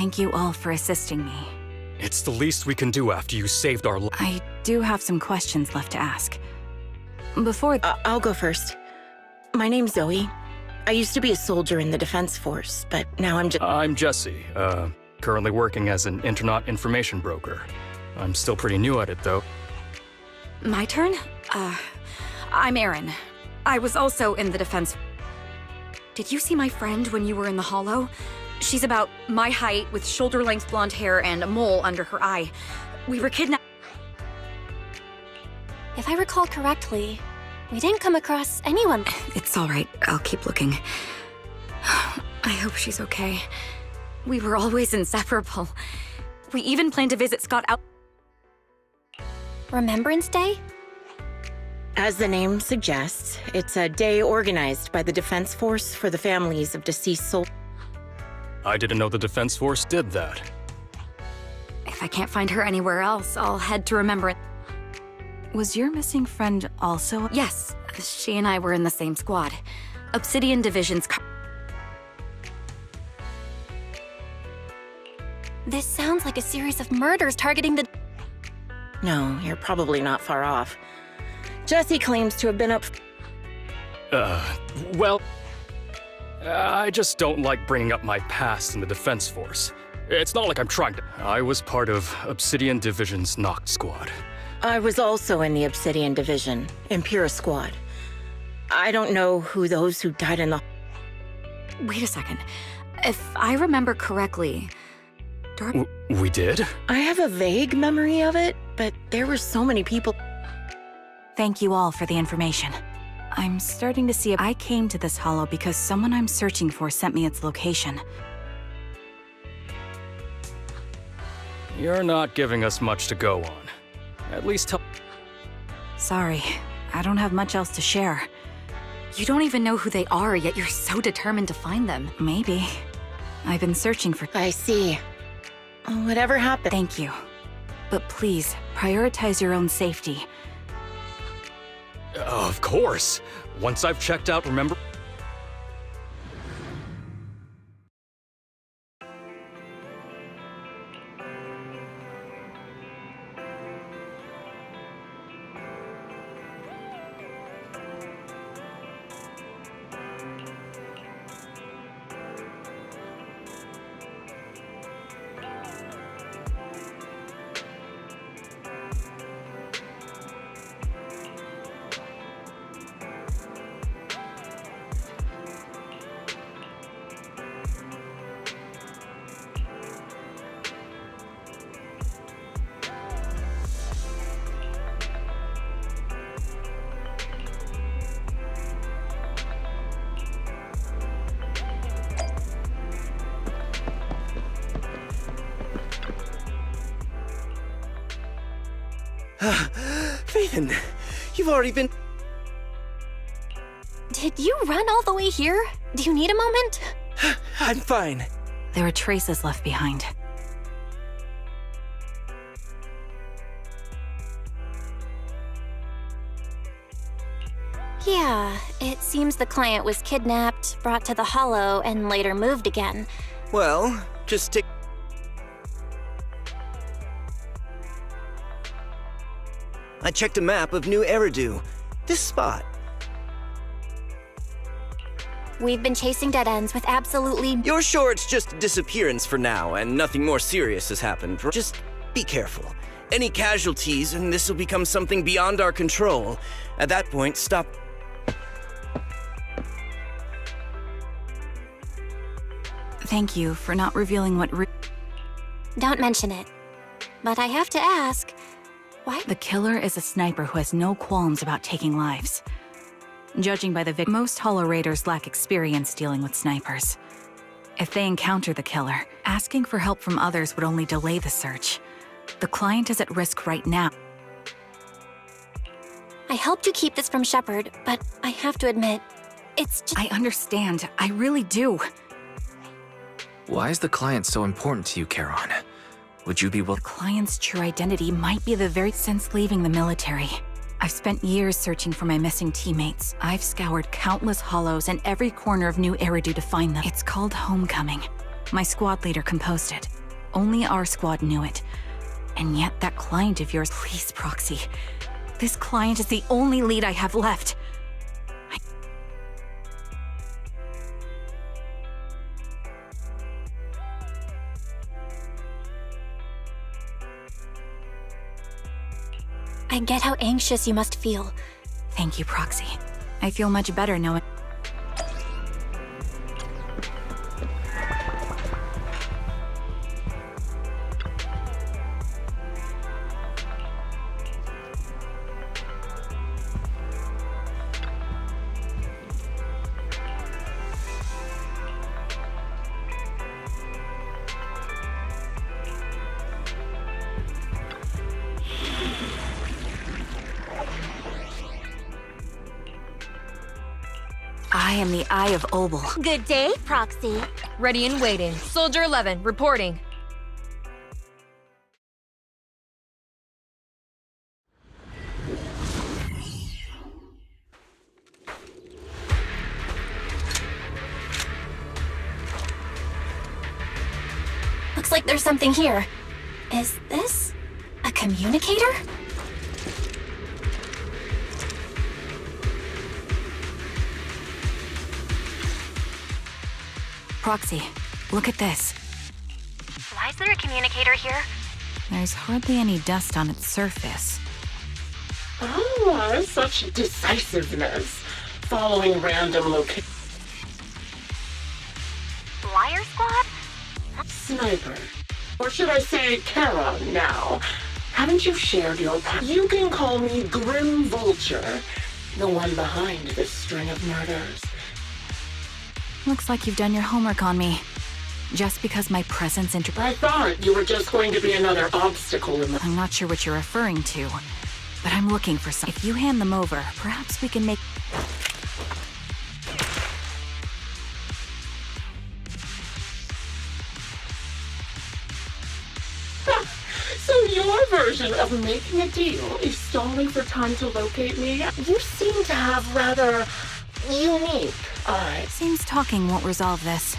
Thank you all for assisting me. It's the least we can do after you saved our lives. I do have some questions left to ask. I'll go first. My name's Zoe. I used to be a soldier in the Defense Force, but now I'm Jesse, currently working as an internaut information broker. I'm still pretty new at it, though. My turn? I'm Erin. I was also in the defense. Did you see my friend when you were in the Hollow? She's about my height with shoulder-length blonde hair and a mole under her eye. We were kidnapped. If I recall correctly, we didn't come across anyone. It's all right. I'll keep looking. I hope she's okay. We were always inseparable. We even planned to visit Scott out. Remembrance Day? As the name suggests, it's a day organized by the Defense Force for the families of deceased soldiers. I didn't know the Defense Force did that. If I can't find her anywhere else, I'll head to Remembrance. Was your missing friend also? Yes, she and I were in the same squad. Obsidian Division's. This sounds like a series of murders targeting the... No, you're probably not far off. Jesse claims to have been up... Well... I just don't like bringing up my past in the Defense Force. It's not like I'm trying to... I was part of Obsidian Division's Noct Squad. I was also in the Obsidian Division, Impera Squad. I don't know who those who died in the... Wait a second. If I remember correctly... We did? I have a vague memory of it, but there were so many people... Thank you all for the information. I'm starting to see I came to this hollow because someone I'm searching for sent me its location. You're not giving us much to go on. At least tell... Sorry, I don't have much else to share. You don't even know who they are, yet you're so determined to find them. Maybe. I've been searching for... I see. Whatever happened... Thank you. But please, prioritize your own safety. Of course. Once I've checked out, remember... Phaeton, you've already been... Did you run all the way here? Do you need a moment? I'm fine. There are traces left behind. Yeah, it seems the client was kidnapped, brought to the Hollow, and later moved again. Well, just take... I checked a map of New Eridu. This spot. We've been chasing dead ends with absolutely... You're sure it's just a disappearance for now, and nothing more serious has happened? Just be careful. Any casualties, and this will become something beyond our control. At that point, stop... Thank you for not revealing what Don't mention it. But I have to ask, why? The killer is a sniper who has no qualms about taking lives. Judging by the victim, most Hollow Raiders lack experience dealing with snipers. If they encounter the killer, asking for help from others would only delay the search. The client is at risk right now. I helped you keep this from Shepard, but I have to admit, it's just... I understand. I really do. Why is the client so important to you, Charon? Would you be willing? The client's true identity might be the very... Since leaving the military, I've spent years searching for my missing teammates. I've scoured countless hollows and every corner of New Eridu to find them. It's called homecoming. My squad leader composed it. Only our squad knew it. And yet that client of yours, please, Proxy. This client is the only lead I have left. I get how anxious you must feel. Thank you, Proxy. I feel much better knowing. I am the Eye of Obel. Good day, Proxy. Ready and waiting. Soldier 11, reporting. Looks like there's something here. Is this a communicator? Proxy, look at this. Why is there a communicator here? There's hardly any dust on its surface. Oh, such decisiveness. Following random location. Liar Squad? Sniper. Or should I say Charon now? Haven't you shared your You can call me Grim Vulture, the one behind this string of murders. Looks like you've done your homework on me. Just because my presence I thought you were just going to be another obstacle in the... I'm not sure what you're referring to, but I'm looking for some. If you hand them over, perhaps we can make... So your version of making a deal is stalling for time to locate me? You seem to have rather unique eyes. Seems talking won't resolve this.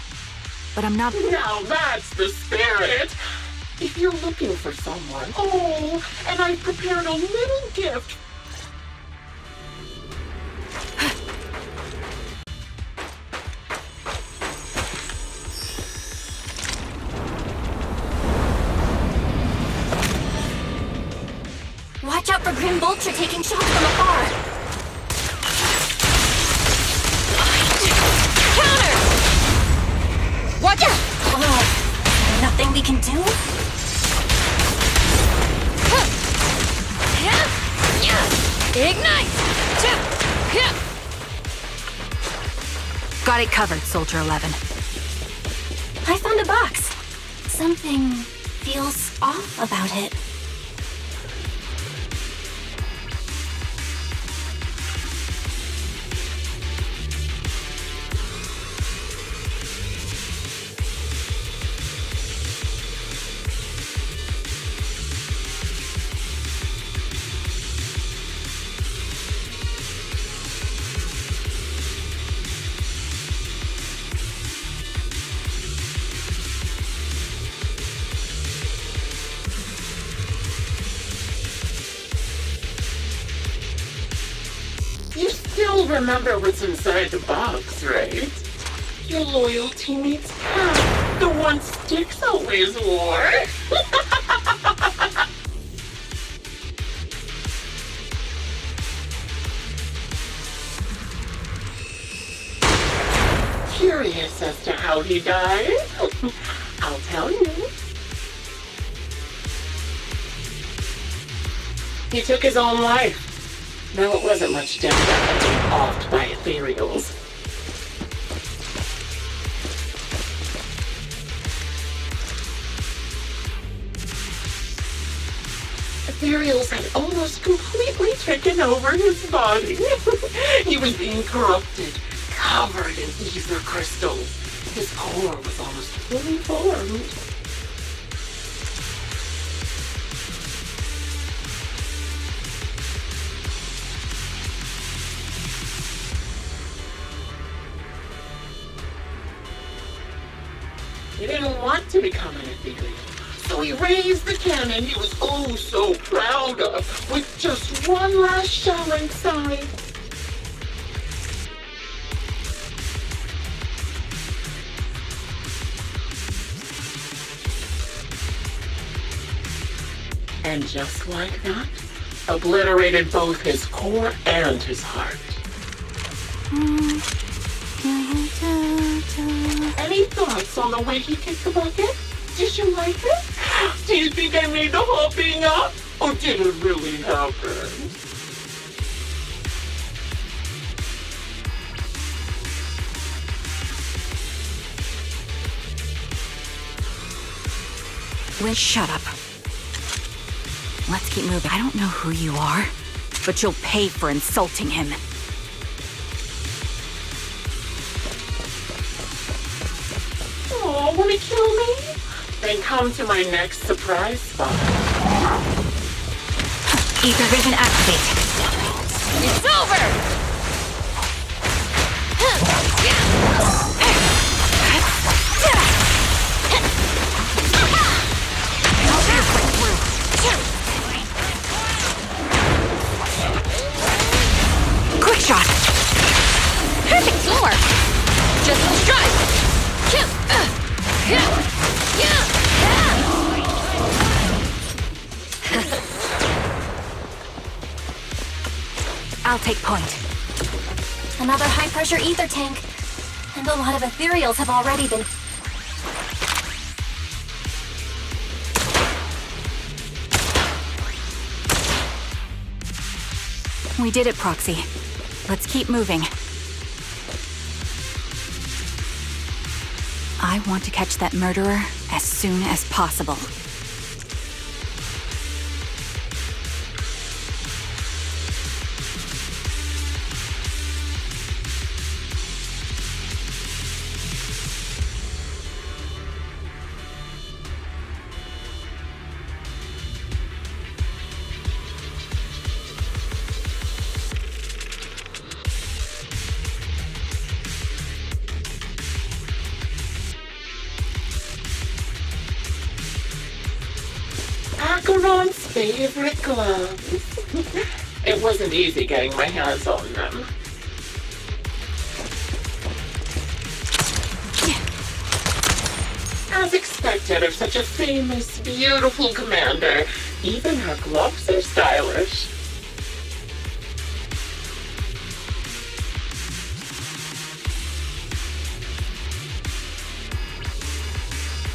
But I'm not... Now that's the spirit! If you're looking for someone, oh, and I've prepared a little gift. Watch out for Grim Vulture taking shots from afar. Counter! Watch out! Oh, nothing we can do? Ignite! Got it covered, Soldier 11. I found a box. Something feels off about it. You still remember what's inside the box, right? Your loyal teammate's hat, the one Styx always wore. Curious as to how he died? I'll tell you. He took his own life. No, it wasn't much different than being offed by ethereals. Ethereals had almost completely taken over his body. He was being corrupted, covered in ether crystals. His core was almost fully formed. He didn't to become an ethereal. So he raised the cannon he was oh so proud of, with just one last shell inside. And just like that, obliterated both his core and his heart. Any thoughts on the way he kicked the bucket? Did you like it? Do you think I made the whole thing up? Or did it really happen? Shut up. Let's keep moving. I don't know who you are, but you'll pay for insulting him. Oh, wanna kill me? Then come to my next surprise spot. Ether vision activate. It's over! Quick shot! Perfect floor! Just in stride! I'll take point. Another high-pressure ether tank. And a lot of ethereals have already been... We did it, Proxy. Let's keep moving. I want to catch that murderer as soon as possible. Acheron's favorite gloves. It wasn't easy getting my hands on them. As expected of such a famous, beautiful commander, even her gloves are stylish.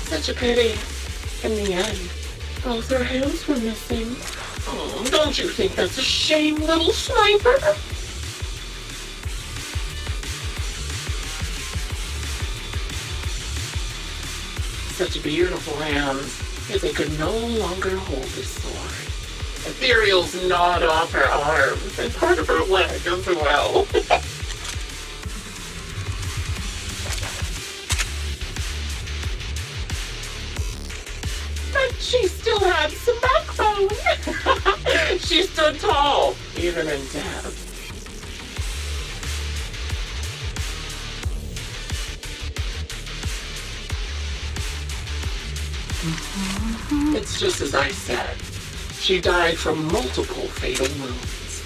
Such a pity. In the end, both her hands were missing. Oh, don't you think that's a shame, little sniper? Such beautiful hands that they could no longer hold the sword. Ethereals gnawed off her arms and part of her leg as well. But she still had some backbone. She stood tall, even in death. It's just as I said. She died from multiple fatal wounds.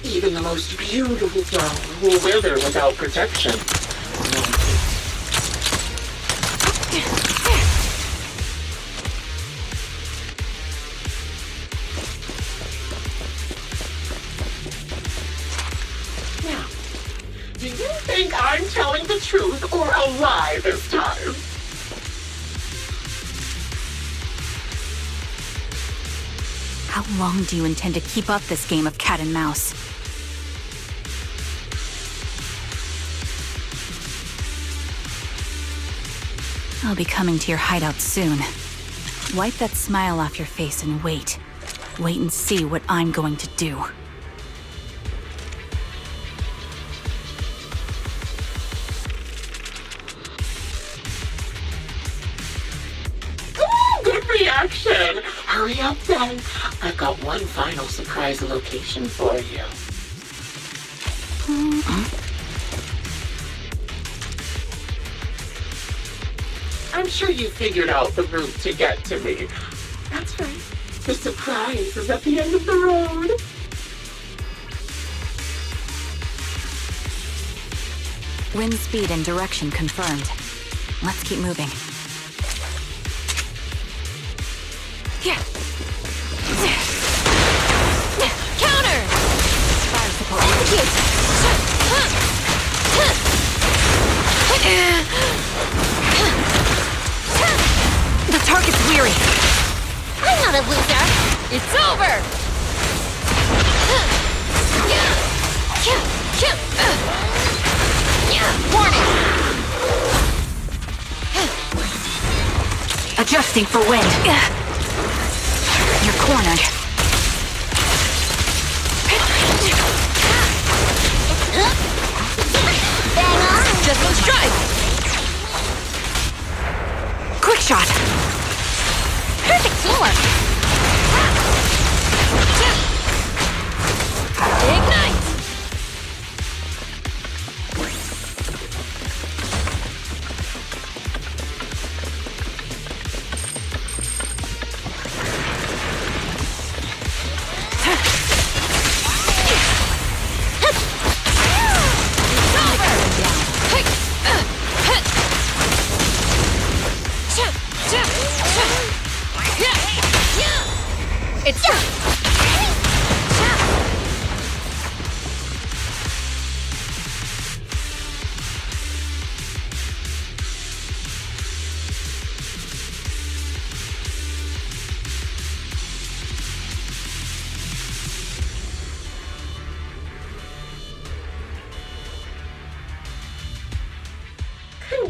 Even the most beautiful flower will wither without protection. Now, do you think I'm telling the truth or a lie this time? How long do you intend to keep up this game of cat and mouse? I'll be coming to your hideout soon. Wipe that smile off your face and wait. Wait and see what I'm going to do. Good reaction. Hurry up then. I've got one final surprise location for you. I'm sure you figured out the route to get to me. That's right. The surprise is at the end of the road. Wind speed and direction confirmed. Let's keep moving. Yeah. Counter! Fire support. The target's weary. I'm not a loser. It's over! Warning! Adjusting for wind. You're cornered. Bang on! Just one strike! Quick shot. Perfect teamwork! Ignite! It's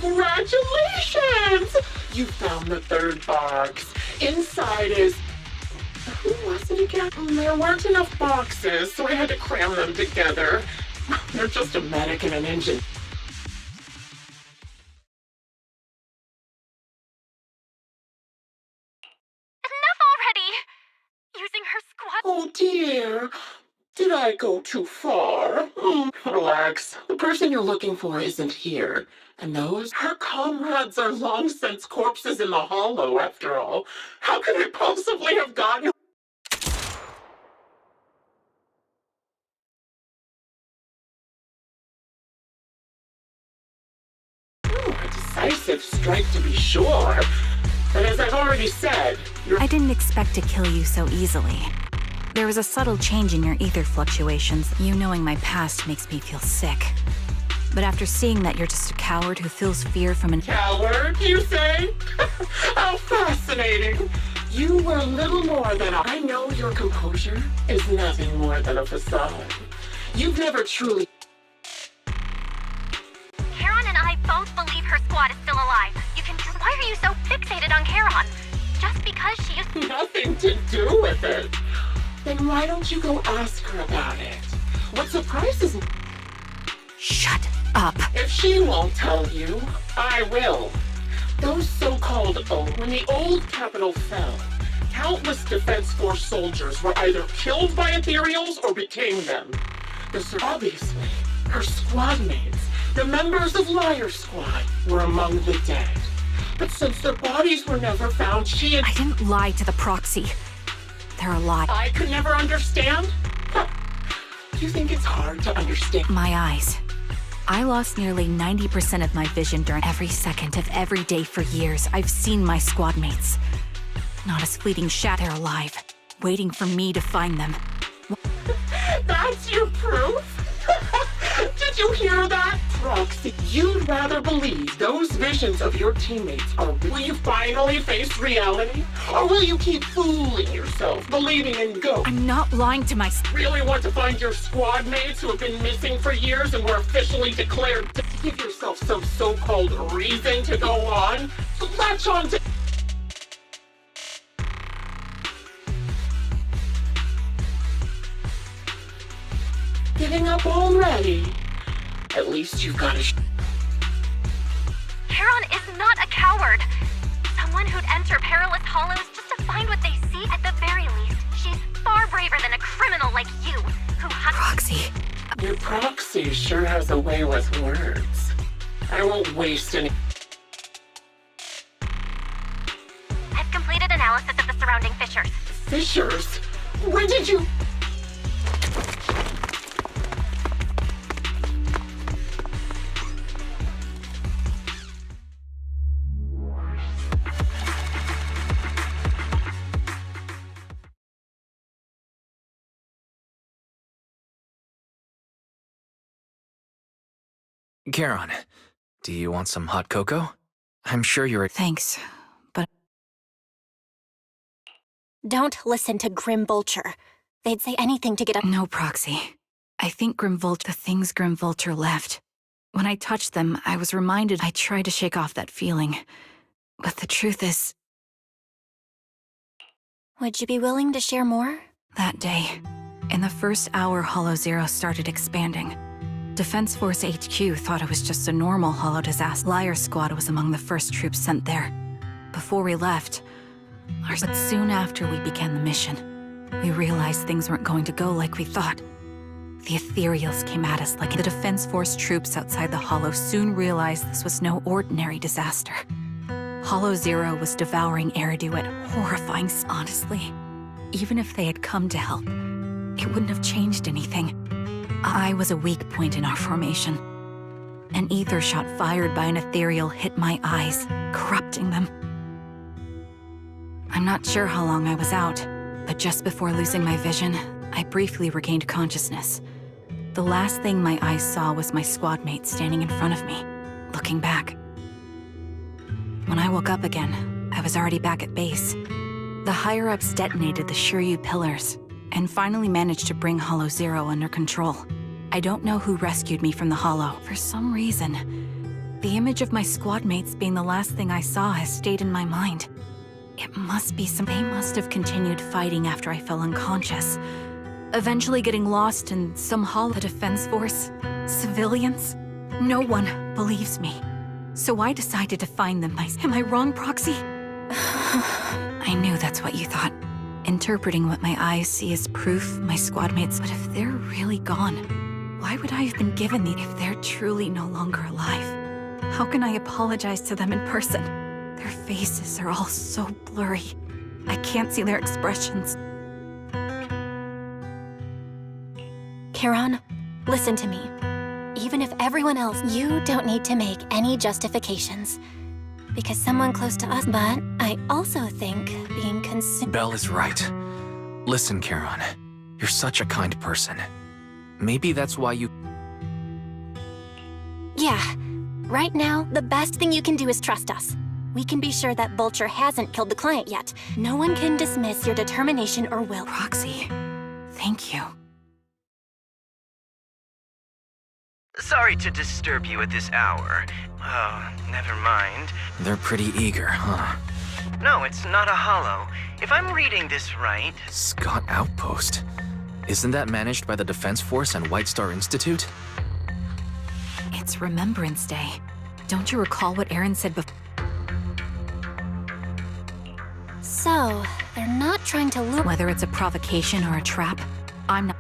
Congratulations! You found the third box. Inside is... Who was it again? There weren't enough boxes, so I had to cram them together. They're just a medic and an engine. Enough already! Using her squad. Oh dear. Did I go too far? Relax. The person you're looking for isn't here. And those, her comrades are long since corpses in the hollow, after all. How could I possibly have gotten... A decisive strike, to be sure. But as I've already said, you're... I didn't expect to kill you so easily. There was a subtle change in your ether fluctuations. You knowing my past makes me feel sick. But after seeing that you're just a coward who feels fear from an... Coward, you say? How fascinating. You were little more than a... I know your composure is nothing more than a facade. You've never truly... Charon and I both believe her squad is still alive. You can... Why are you so fixated on Charon? Just because she is... Nothing to do with it. Then why don't you go ask her about it? What surprises me... Shut up. If she won't tell you, I will. Those so-called when the old capital fell, countless Defense Force soldiers were either killed by Ethereals or became them. Obviously, her squad mates, the members of Liar Squad, were among the dead. But since their bodies were never found, she had... I didn't lie to the proxy. They're alive. I could never understand? Huh. Do you think it's hard to understand? My eyes. I lost nearly 90% of my vision during every second of every day for years. I've seen my squad mates. Not as fleeting shadow, they're alive, waiting for me to find them. That's your proof? Did you hear that? Proxy, you'd rather believe those visions of your teammates are... Will you finally face reality? Or will you keep fooling yourself, believing in ghosts? I'm not lying to myself. Really want to find your squad mates who have been missing for years and were officially declared dead? Give yourself some so-called reason to go on? Latch on to... Giving up already? At least you've got a... Charon is not a coward. Someone who'd enter perilous hollows just to find what they see. At the very least, she's far braver than a criminal like you, who Proxy. Your proxy sure has a way with words. I won't waste any... fissures. When did you... Charon, do you want some hot cocoa? I'm sure you're... Thanks, but Don't listen to Grim Vulture. They'd say anything to get up. no, Proxy. I think the things Grim Vulture left. When I touched them, I was reminded I tried to shake off that feeling. But the truth is, Would you be willing to share more? that day, in the first hour Hollow Zero started expanding, Defense Force HQ thought it was just a normal Hollow disaster. Liar Squad was among the first troops sent there. Before we left, but soon after we began the mission, we realized things weren't going to go like we thought. The Ethereals came at us like the Defense Force troops outside the Hollow soon realized this was no ordinary disaster. Hollow Zero was devouring Eridu at horrifying honestly. Even if they had come to help, it wouldn't have changed anything. I was a weak point in our formation. An ether shot fired by an ethereal hit my eyes, corrupting them. I'm not sure how long I was out, but just before losing my vision, I briefly regained consciousness. The last thing my eyes saw was my squad mate standing in front of me, looking back. When I woke up again, I was already back at base. The higher-ups detonated the Shiryu pillars, and finally managed to bring Hollow Zero under control. I don't know who rescued me from the Hollow. For some reason, the image of my squad mates being the last thing I saw has stayed in my mind. It must be they must have continued fighting after I fell unconscious, eventually getting lost in some Hollow Defense Force. Civilians? No one believes me. So I decided to find them. Am I wrong, Proxy? I knew that's what you thought. Interpreting what my eyes see as proof my squad mates. But if they're really gone, why would I have been given these if they're truly no longer alive? How can I apologize to them in person? Their faces are all so blurry. I can't see their expressions. Charon, listen to me. Even if everyone else, you don't need to make any justifications. Because someone close to us, but I also think being consumed... Belle is right. Listen, Charon, you're such a kind person. Maybe that's why you... Yeah. Right now, the best thing you can do is trust us. We can be sure that Vulture hasn't killed the client yet. No one can dismiss your determination or will. Proxy, thank you. Sorry to disturb you at this hour. Oh, never mind. They're pretty eager, huh? No, it's not a hollow. If I'm reading this right... Scott Outpost. Isn't that managed by the Defense Force and White Star Institute? It's Remembrance Day. Don't you recall what Aaron said before? So, they're not trying to lure... Whether it's a provocation or a trap, I'm not...